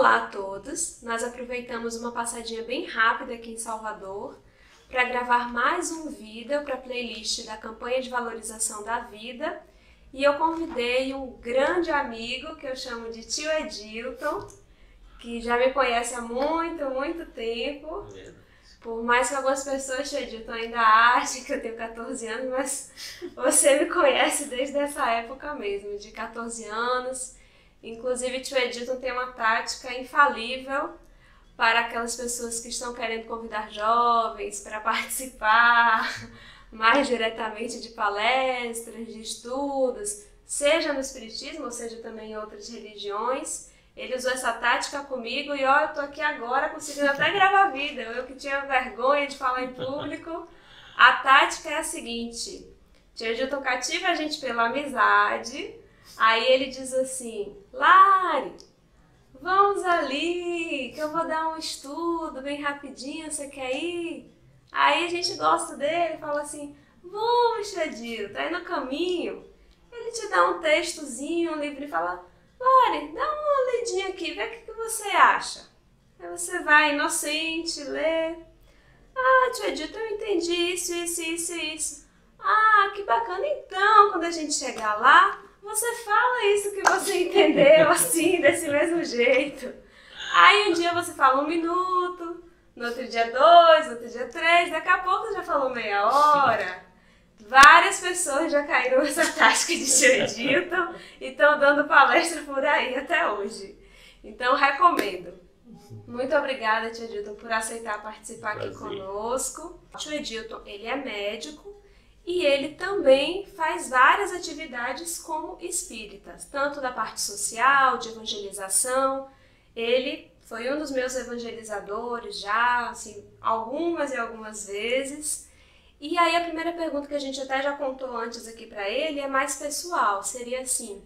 Olá a todos! Nós aproveitamos uma passadinha bem rápida aqui em Salvador para gravar mais um vídeo para a playlist da campanha de valorização da vida e eu convidei um grande amigo que eu chamo de Tio Edilton, que já me conhece há muito tempo. Por mais que algumas pessoas, Tio Edilton, ainda achem que eu tenho 14 anos, mas você me conhece desde essa época mesmo, de 14 anos. Inclusive, Tio Edilton tem uma tática infalível para aquelas pessoas que estão querendo convidar jovens para participar mais diretamente de palestras, de estudos, seja no espiritismo ou seja também em outras religiões. Ele usou essa tática comigo e ó, eu tô aqui agora conseguindo até gravar vídeo. Eu que tinha vergonha de falar em público. A tática é a seguinte: Tio Edilton cativa a gente pela amizade. Aí ele diz assim: Lari, vamos ali, que eu vou dar um estudo bem rapidinho, você quer ir? Aí a gente gosta dele, fala assim: vamos, Tio Edilton. Aí no caminho, ele te dá um textozinho, um livro e fala: Lari, dá uma lidinha aqui, vê o que você acha. Aí você vai inocente, lê. Ah, Tio Edilton, eu entendi isso. Ah, que bacana. Então, quando a gente chegar lá, você fala isso que você entendeu, assim, desse mesmo jeito. Aí um dia você fala 1 minuto, no outro dia 2, no outro dia 3, daqui a pouco já falou meia hora. Várias pessoas já caíram nessa tática de Tio Edilton e estão dando palestra por aí até hoje. Então, recomendo. Muito obrigada, Tio Edilton, por aceitar participar aqui conosco. O Tio Edilton, ele é médico. E ele também faz várias atividades como espírita, tanto da parte social, de evangelização. Ele foi um dos meus evangelizadores já, assim, algumas vezes. E aí a primeira pergunta que a gente até já contou antes aqui para ele é mais pessoal, seria assim: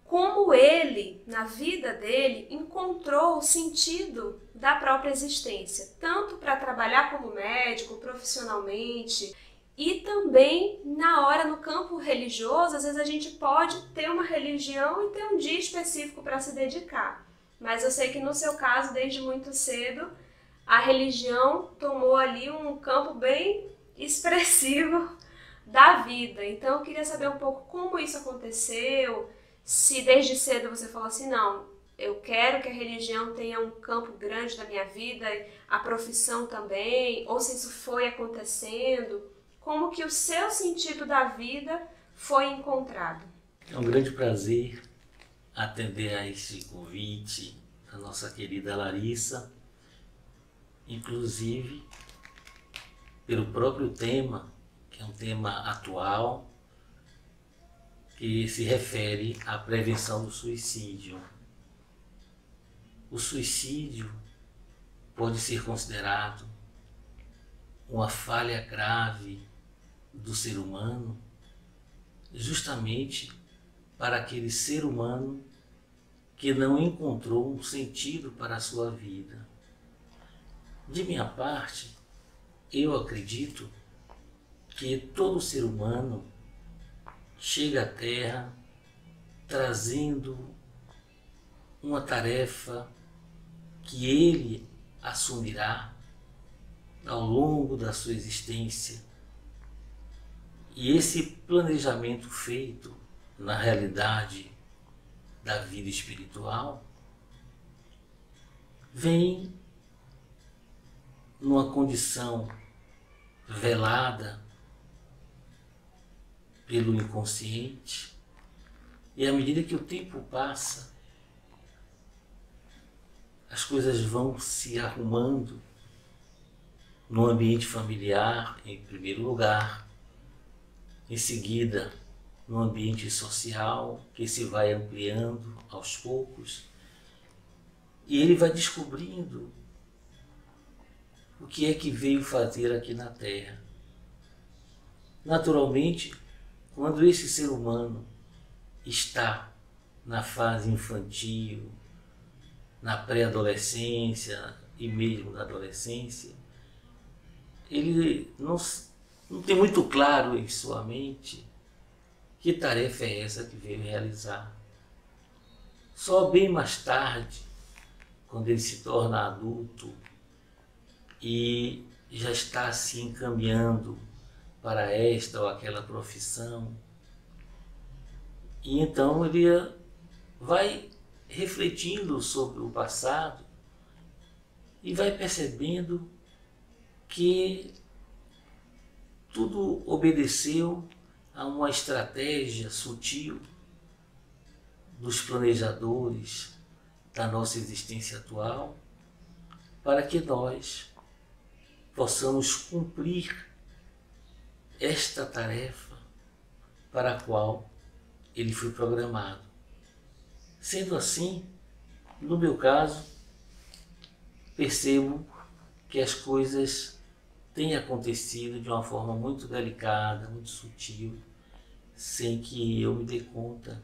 como ele, na vida dele, encontrou o sentido da própria existência, tanto para trabalhar como médico, profissionalmente. E também, na hora, no campo religioso, às vezes a gente pode ter uma religião e ter um dia específico para se dedicar. Mas eu sei que no seu caso, desde muito cedo, a religião tomou ali um campo bem expressivo da vida. Então eu queria saber um pouco como isso aconteceu, se desde cedo você falou assim: não, eu quero que a religião tenha um campo grande da minha vida, a profissão também, ou se isso foi acontecendo. Como que o seu sentido da vida foi encontrado? É um grande prazer atender a este convite da nossa querida Larissa, inclusive pelo próprio tema, que é um tema atual, que se refere à prevenção do suicídio. O suicídio pode ser considerado uma falha grave do ser humano, justamente para aquele ser humano que não encontrou um sentido para a sua vida. De minha parte, eu acredito que todo ser humano chega à Terra trazendo uma tarefa que ele assumirá ao longo da sua existência. E esse planejamento feito na realidade da vida espiritual vem numa condição velada pelo inconsciente, e à medida que o tempo passa, as coisas vão se arrumando no ambiente familiar, em primeiro lugar, em seguida no ambiente social, que se vai ampliando aos poucos, e ele vai descobrindo o que é que veio fazer aqui na Terra. Naturalmente, quando esse ser humano está na fase infantil, na pré-adolescência e mesmo na adolescência, ele não tem muito claro em sua mente que tarefa é essa que veio realizar. Só bem mais tarde, quando ele se torna adulto e já está se encaminhando para esta ou aquela profissão. E então ele vai refletindo sobre o passado e vai percebendo que tudo obedeceu a uma estratégia sutil dos planejadores da nossa existência atual para que nós possamos cumprir esta tarefa para a qual ele foi programado. Sendo assim, no meu caso, percebo que as coisas têm acontecido de uma forma muito delicada, muito sutil, sem que eu me dê conta,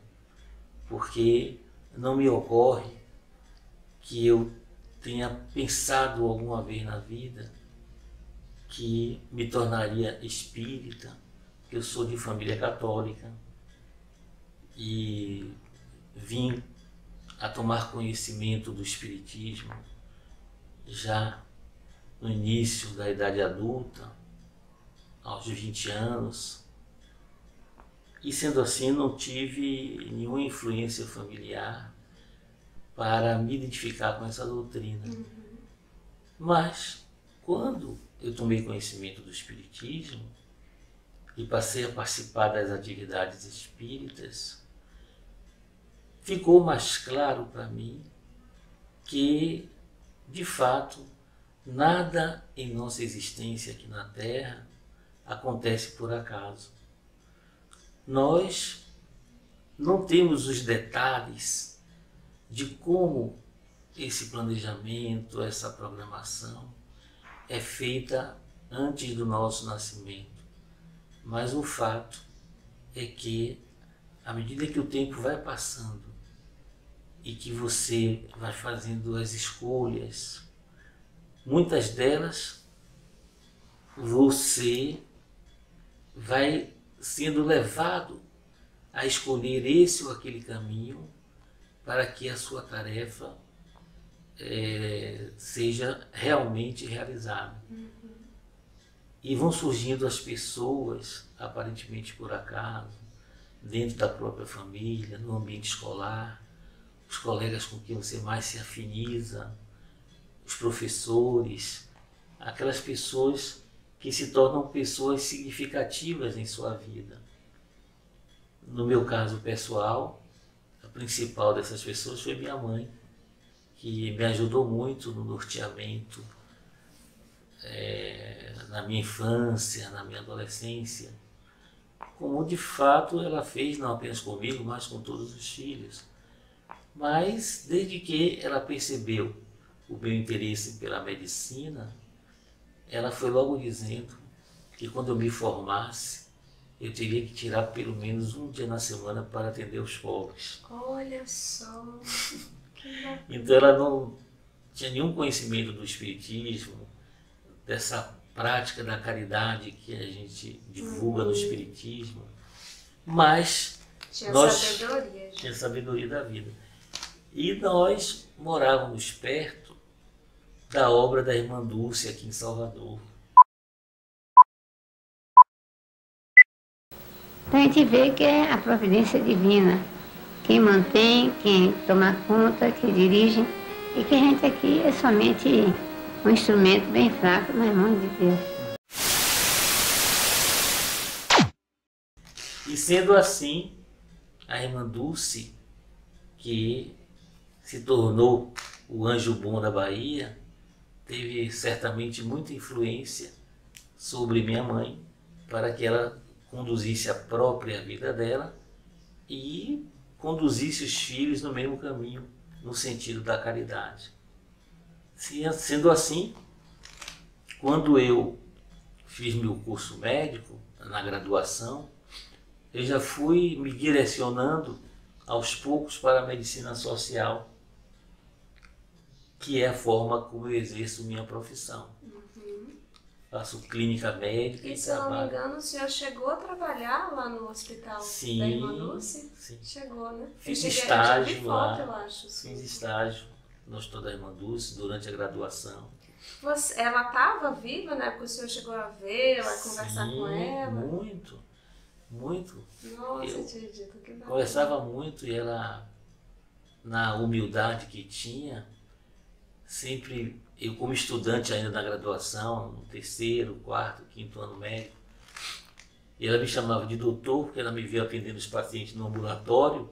porque não me ocorre que eu tenha pensado alguma vez na vida que me tornaria espírita. Eu sou de família católica e vim a tomar conhecimento do espiritismo já no início da idade adulta, aos 20 anos, e sendo assim não tive nenhuma influência familiar para me identificar com essa doutrina. Mas quando eu tomei conhecimento do espiritismo e passei a participar das atividades espíritas, ficou mais claro para mim que, de fato, nada em nossa existência aqui na Terra acontece por acaso. Nós não temos os detalhes de como esse planejamento, essa programação é feita antes do nosso nascimento. Mas o fato é que, à medida que o tempo vai passando e que você vai fazendo as escolhas, muitas delas você vai sendo levado a escolher esse ou aquele caminho para que a sua tarefa seja realmente realizada. E vão surgindo as pessoas, aparentemente por acaso, dentro da própria família, no ambiente escolar, os colegas com quem você mais se afiniza, os professores, aquelas pessoas que se tornam pessoas significativas em sua vida. No meu caso pessoal, a principal dessas pessoas foi minha mãe, que me ajudou muito no norteamento na minha infância, na minha adolescência, como de fato ela fez não apenas comigo, mas com todos os filhos. Mas desde que ela percebeu o meu interesse pela medicina, ela foi logo dizendo que quando eu me formasse, eu teria que tirar pelo menos um dia na semana para atender os pobres. Olha só, que bacana. Então ela não tinha nenhum conhecimento do espiritismo, dessa prática da caridade que a gente divulga no espiritismo, mas Tinha nós sabedoria. tinha sabedoria da vida. E nós morávamos perto da obra da irmã Dulce aqui em Salvador. Então a gente vê que é a providência divina, quem mantém, quem toma conta, quem dirige, e que a gente aqui é somente um instrumento bem fraco nas mãos de Deus. E sendo assim, a irmã Dulce, que se tornou o anjo bom da Bahia, teve certamente muita influência sobre minha mãe para que ela conduzisse a própria vida dela e conduzisse os filhos no mesmo caminho, no sentido da caridade. Sendo assim, quando eu fiz meu curso médico, na graduação, eu já fui me direcionando aos poucos para a medicina social, que é a forma como eu exerço minha profissão. Faço clínica médica E e se eu não me trabalho. engano, o senhor chegou a trabalhar lá no hospital Sim, da irmã Dulce? sim. Chegou, né? Fiz Eu vi estágio foto, lá, eu acho. fiz estágio no Hospital da Irmã Dulce durante a graduação. Ela estava viva, né? Porque o senhor chegou a vê-la, a conversar com ela? Muito, muito. Nossa, Tidito, que bacana. Conversava muito e ela, na humildade que tinha, sempre, eu como estudante ainda na graduação, no terceiro, quarto, quinto ano médico, e ela me chamava de doutor, porque ela me via atendendo os pacientes no ambulatório,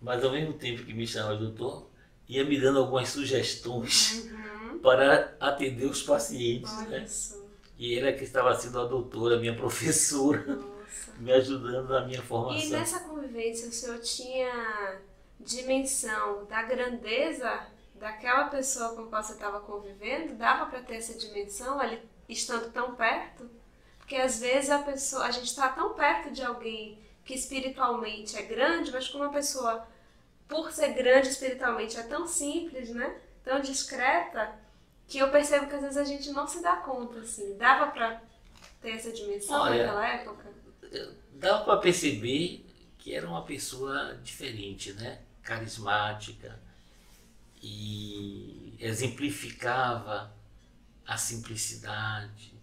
mas ao mesmo tempo que me chamava de doutor, ia me dando algumas sugestões para atender os pacientes, né? E ela que estava sendo a doutora, minha professora, me ajudando na minha formação. E nessa convivência, o senhor tinha dimensão da grandeza daquela pessoa com qual você estava convivendo? Dava para ter essa dimensão ali, estando tão perto? Porque às vezes a gente está tão perto de alguém que espiritualmente é grande, mas como uma pessoa, por ser grande espiritualmente, é tão simples, né? Tão discreta, que eu percebo que às vezes a gente não se dá conta, assim. Dava para ter essa dimensão naquela época? Dava para perceber que era uma pessoa diferente, né? Carismática, e exemplificava a simplicidade,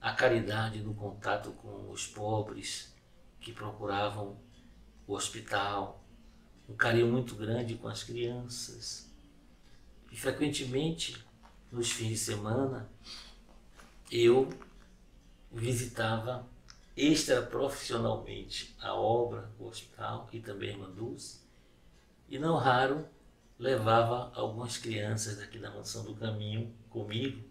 a caridade no contato com os pobres que procuravam o hospital, um carinho muito grande com as crianças. E frequentemente, nos fins de semana, eu visitava extraprofissionalmente a obra, o hospital e também a Irmã Dulce, e não raro levava algumas crianças daqui da Mansão do Caminho comigo,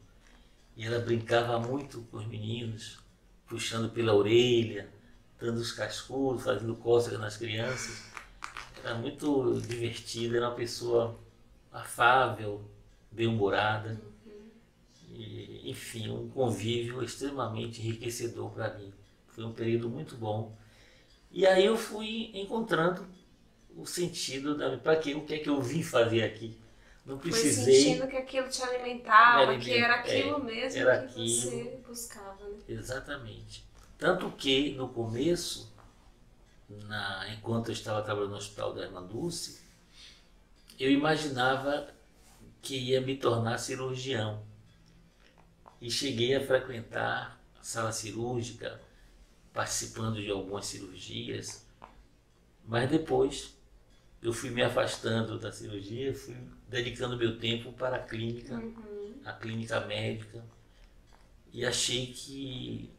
e ela brincava muito com os meninos, puxando pela orelha, dando os cascudos, fazendo cócegas nas crianças. Era muito divertida, era uma pessoa afável, bem-humorada, e, enfim, um convívio extremamente enriquecedor para mim. Foi um período muito bom. E aí eu fui encontrando o sentido para que o que é que eu vim fazer aqui. Não precisei. Foi sentindo que aquilo te alimentava, que era aquilo mesmo era que você buscava, né? Exatamente. Tanto que no começo, enquanto eu estava trabalhando no Hospital da Irmã Dulce, eu imaginava que ia me tornar cirurgião. E cheguei a frequentar a sala cirúrgica, participando de algumas cirurgias, mas depois eu fui me afastando da cirurgia, fui dedicando meu tempo para a clínica médica, e achei que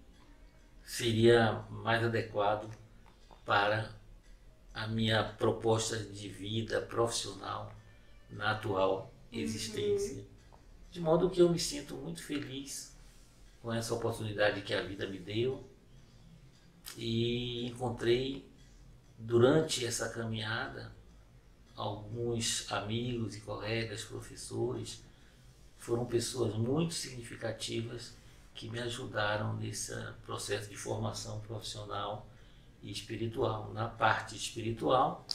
seria mais adequado para a minha proposta de vida profissional na atual existência. De modo que eu me sinto muito feliz com essa oportunidade que a vida me deu, e encontrei durante essa caminhada alguns amigos e colegas, professores, foram pessoas muito significativas que me ajudaram nesse processo de formação profissional e espiritual. Na parte espiritual,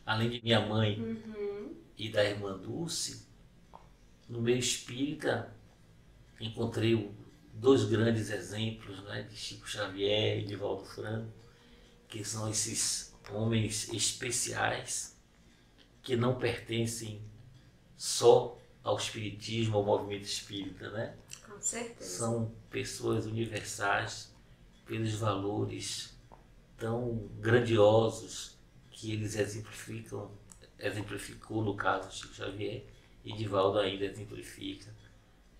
além de minha mãe e da Irmã Dulce, no meio espírita encontrei dois grandes exemplos, né, de Chico Xavier e de Valdo Franco, que são esses homens especiais que não pertencem só ao espiritismo, ao movimento espírita, né? Com certeza. São pessoas universais pelos valores tão grandiosos que eles exemplificou no caso Chico Xavier, e Divaldo ainda exemplifica,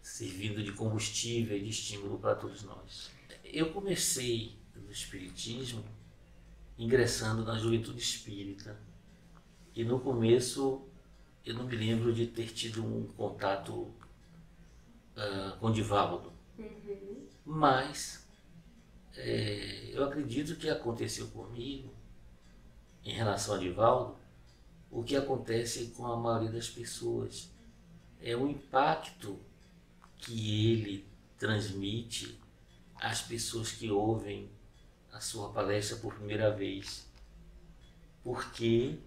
servindo de combustível e de estímulo para todos nós. Eu comecei no espiritismo ingressando na juventude espírita, e no começo eu não me lembro de ter tido um contato com Divaldo, mas eu acredito que aconteceu comigo, em relação a Divaldo, o que acontece com a maioria das pessoas. É o impacto que ele transmite às pessoas que ouvem a sua palestra por primeira vez, porque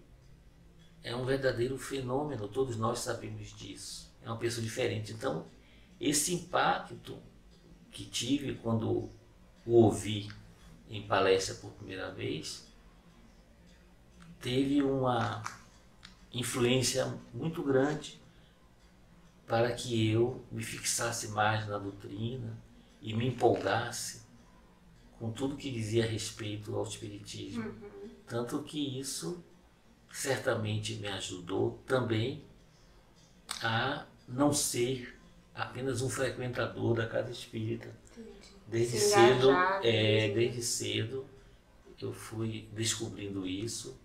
é um verdadeiro fenômeno, todos nós sabemos disso, é uma pessoa diferente. Então, esse impacto que tive quando o ouvi em palestra por primeira vez, teve uma influência muito grande para que eu me fixasse mais na doutrina e me empolgasse com tudo que dizia respeito ao Espiritismo. Tanto que isso certamente me ajudou também a não ser apenas um frequentador da casa espírita. Desde cedo, desde cedo eu fui descobrindo isso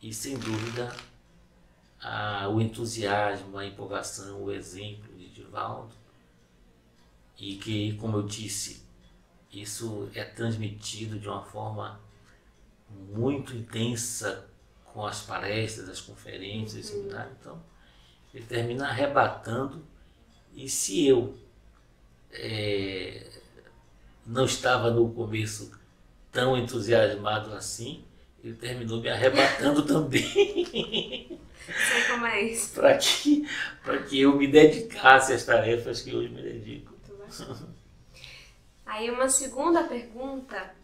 e, sem dúvida, o entusiasmo, a empolgação, o exemplo de Divaldo, e que, como eu disse, isso é transmitido de uma forma muito intensa com as palestras, as conferências, seminários. Então, ele termina arrebatando, e se eu não estava no começo tão entusiasmado assim, ele terminou me arrebatando também. Sei como é isso. Para que eu me dedicasse às tarefas que hoje me dedico. Aí uma segunda pergunta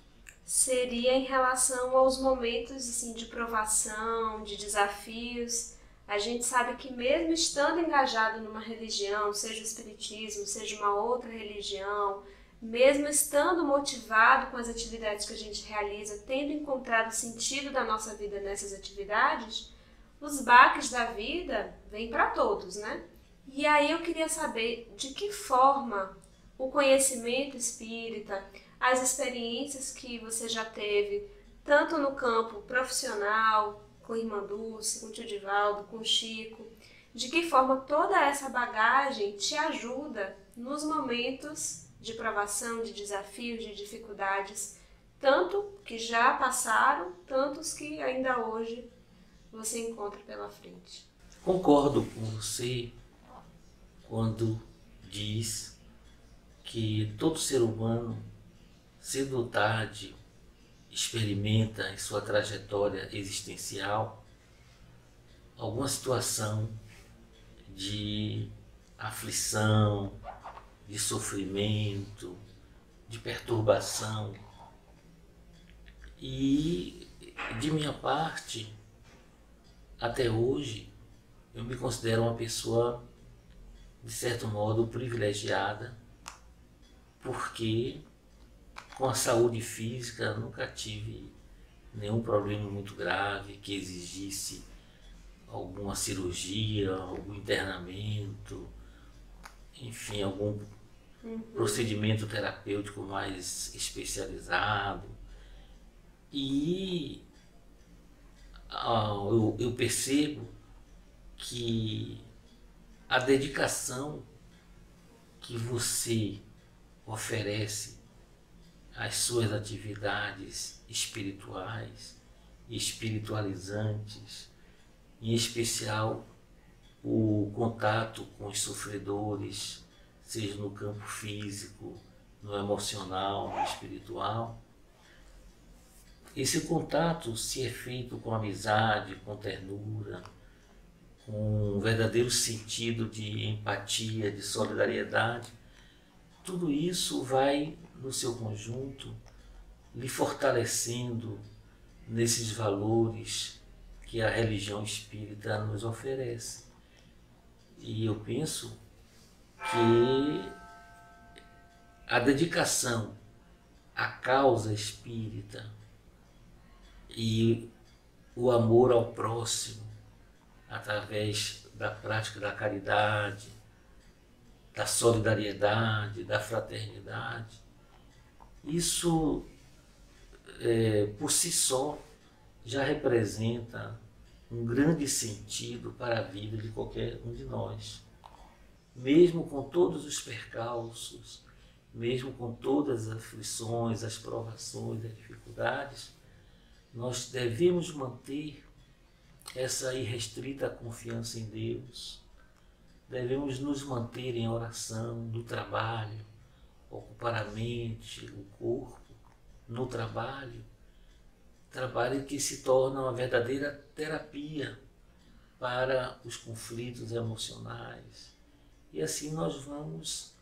seria em relação aos momentos assim, de provação, de desafios. A gente sabe que mesmo estando engajado numa religião, seja o Espiritismo, seja uma outra religião, mesmo estando motivado com as atividades que a gente realiza, tendo encontrado o sentido da nossa vida nessas atividades, os baques da vida vêm para todos, né? E aí eu queria saber de que forma o conhecimento espírita, as experiências que você já teve, tanto no campo profissional, com a irmã Dulce, com o tio Divaldo, com o Chico, de que forma toda essa bagagem te ajuda nos momentos de provação, de desafios, de dificuldades, tanto que já passaram, tantos que ainda hoje você encontra pela frente. Concordo com você quando diz que todo ser humano, cedo ou tarde, experimenta em sua trajetória existencial alguma situação de aflição, de sofrimento, de perturbação. E, de minha parte, até hoje, eu me considero uma pessoa, de certo modo, privilegiada, porque com a saúde física nunca tive nenhum problema muito grave que exigisse alguma cirurgia, algum internamento, enfim, algum procedimento terapêutico mais especializado. E eu percebo que a dedicação que você oferece às suas atividades espirituais e espiritualizantes, em especial o contato com os sofredores, seja no campo físico, no emocional, no espiritual. Esse contato, se é feito com amizade, com ternura, com um verdadeiro sentido de empatia, de solidariedade, tudo isso vai, no seu conjunto, lhe fortalecendo nesses valores que a religião espírita nos oferece. E eu penso que a dedicação à causa espírita e o amor ao próximo, através da prática da caridade, da solidariedade, da fraternidade, isso por si só já representa um grande sentido para a vida de qualquer um de nós. Mesmo com todos os percalços, mesmo com todas as aflições, as provações, as dificuldades, nós devemos manter essa irrestrita confiança em Deus. Devemos nos manter em oração, no trabalho, ocupar a mente, o corpo, no trabalho que se torna uma verdadeira terapia para os conflitos emocionais. E assim nós vamos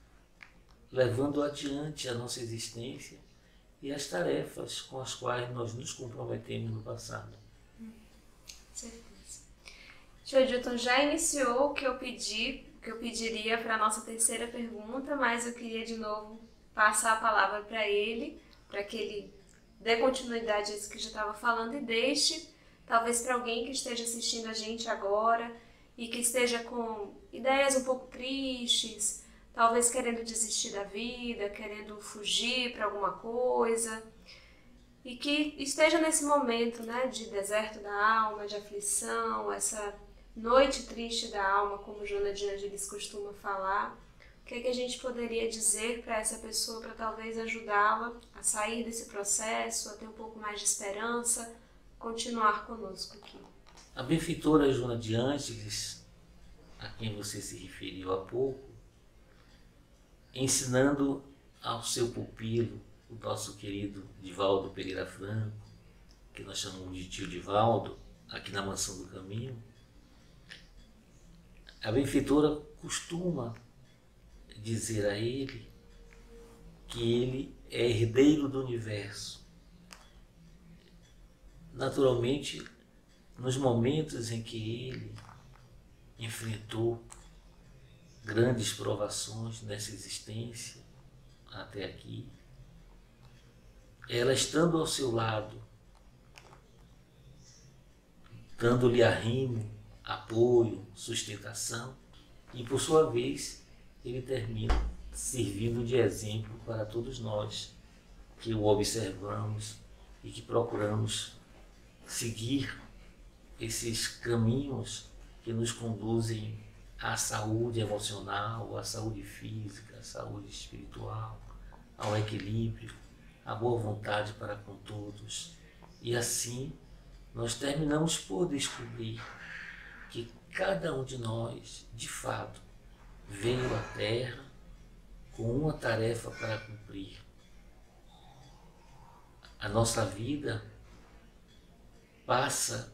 levando adiante a nossa existência e as tarefas com as quais nós nos comprometemos no passado. Certeza. Tio Edilton já iniciou o que eu pedi que eu pediria para a nossa terceira pergunta, mas eu queria de novo passar a palavra para ele, para que ele dê continuidade a isso que já estava falando e deixe, talvez para alguém que esteja assistindo a gente agora e que esteja com ideias um pouco tristes, talvez querendo desistir da vida, querendo fugir para alguma coisa, e que esteja nesse momento, né, de deserto da alma, de aflição, essa noite triste da alma, como Joana de Ângeles costuma falar. O que é que a gente poderia dizer para essa pessoa para talvez ajudá-la a sair desse processo, a ter um pouco mais de esperança, continuar conosco aqui? A benfeitora Joana de Ângeles, a quem você se referiu há pouco, ensinando ao seu pupilo, o nosso querido Divaldo Pereira Franco, que nós chamamos de tio Divaldo, aqui na Mansão do Caminho, a benfeitora costuma dizer a ele que ele é herdeiro do universo. Naturalmente, nos momentos em que ele enfrentou grandes provações nessa existência até aqui, ela estando ao seu lado, dando-lhe arrimo, apoio, sustentação, e por sua vez ele termina servindo de exemplo para todos nós que o observamos e que procuramos seguir esses caminhos que nos conduzem à saúde emocional, à saúde física, à saúde espiritual, ao equilíbrio, à boa vontade para com todos. E assim nós terminamos por descobrir que cada um de nós, de fato, veio à Terra com uma tarefa para cumprir. A nossa vida passa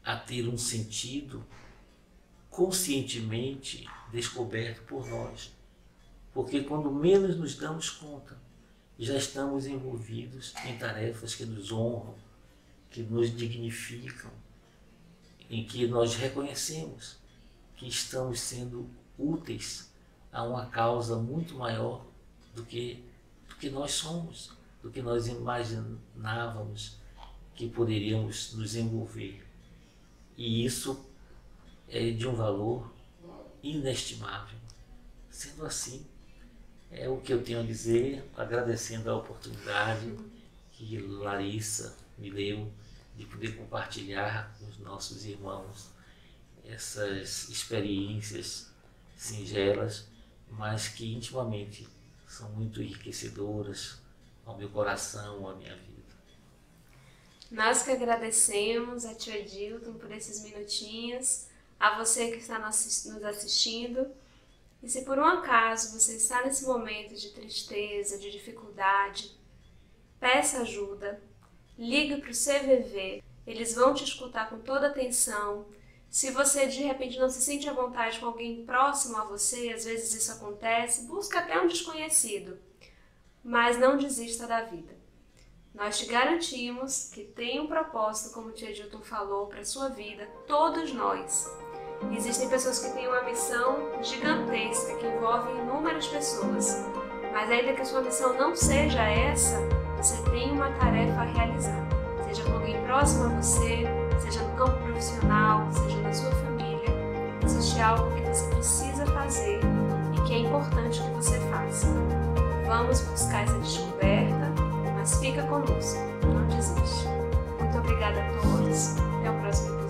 a ter um sentido conscientemente descoberto por nós, porque quando menos nos damos conta, já estamos envolvidos em tarefas que nos honram, que nos dignificam, em que nós reconhecemos que estamos sendo úteis a uma causa muito maior do que nós somos, do que nós imaginávamos que poderíamos nos envolver. E isso é de um valor inestimável. Sendo assim, é o que eu tenho a dizer, agradecendo a oportunidade que Larissa me deu de poder compartilhar com os nossos irmãos essas experiências singelas, mas que intimamente são muito enriquecedoras ao meu coração, à minha vida. Nós que agradecemos a tio Edilton por esses minutinhos, a você que está nos assistindo. E se por um acaso você está nesse momento de tristeza, de dificuldade, peça ajuda, ligue para o CVV, eles vão te escutar com toda atenção. Se você de repente não se sente à vontade com alguém próximo a você, às vezes isso acontece, busca até um desconhecido, mas não desista da vida. Nós te garantimos que tem um propósito, como o tio Edilton falou, para a sua vida, todos nós. Existem pessoas que têm uma missão gigantesca, que envolve inúmeras pessoas, mas ainda que a sua missão não seja essa, você tem uma tarefa a realizar, seja com alguém próximo a você, seja no campo profissional, seja na sua família. Existe algo que você precisa fazer e que é importante que você faça. Vamos buscar essa descoberta, mas fica conosco, não desiste. Muito obrigada a todos, até o próximo episódio.